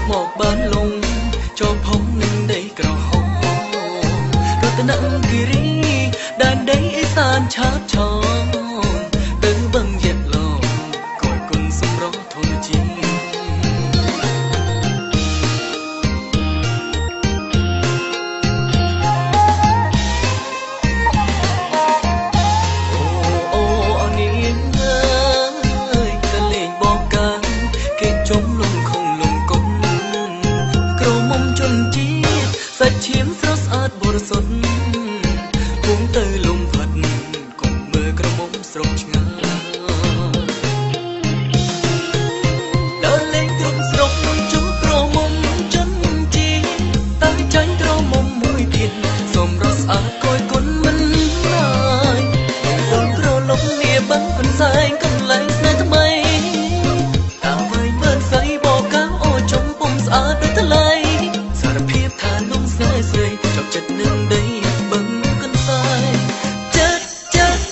một bên lùng cho phong ninh đầy cờ hồng rồi tên nặng kiri đàn đấy san chát tròn từ vầng dệt lòng còi quân sông gió thôn chi Sạch chiếm sốt át bồ sốt cũng từ lùng phật cùng mưaក្រមុំស្រោចឆ្ងាយដើរលេងទ្រង់ស្រុកជុំក្រមុំចិនជីតែចាញ់ក្រមុំមួយទៀតសូមរស់ស្អាតគយគុណមិនណាយដល់ក្រឡុកនេះបឹងបន្សែងកន្លែងស្នេហ៍ថ្មីតាវៃមើលស្អីបកៅអូជុំពុំស្អាតដូចថ្លៃសារភាពថានំស្នេហ៍ស្រីចប់ចិត្តនឹងដីបឹងកន្សែងចិត្តចិត្ត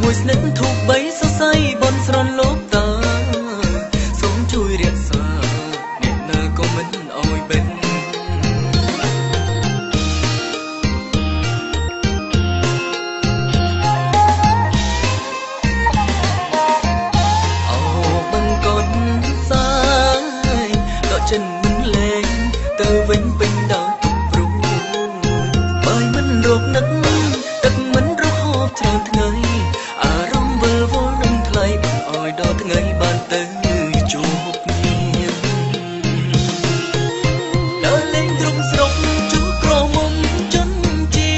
មួយស្និទ្ធធូបបីសរសៃបនស្រន់លោកតាសូមជួយរក្សាអ្នកនៅក៏មិនអោយបិទអូបង្កត់សាយក៏ចិនមិនលែងទៅវិញពេញដល់ទុកព្រុងបើមិនរកនឹកទឹកមិនរហូតច្រើនថ្ងៃថ្ងៃបានទៅជួបគ្នាដើរលេងទ្រង់ស្រុកជួបក្រមុំចិនជី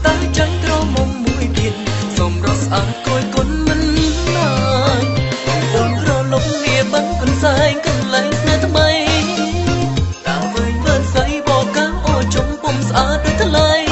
តែចាញ់ក្រមុំមួយទៀតសូមរស់ស្អាតគយគុណមិនណាយដល់ក្រឡុកនេះបឹងកន្សែងកន្លែងស្នេហ៍ថ្មីតាវៃមើលស្អីបកៅអូជុំពុំស្អាតដូចថ្លៃ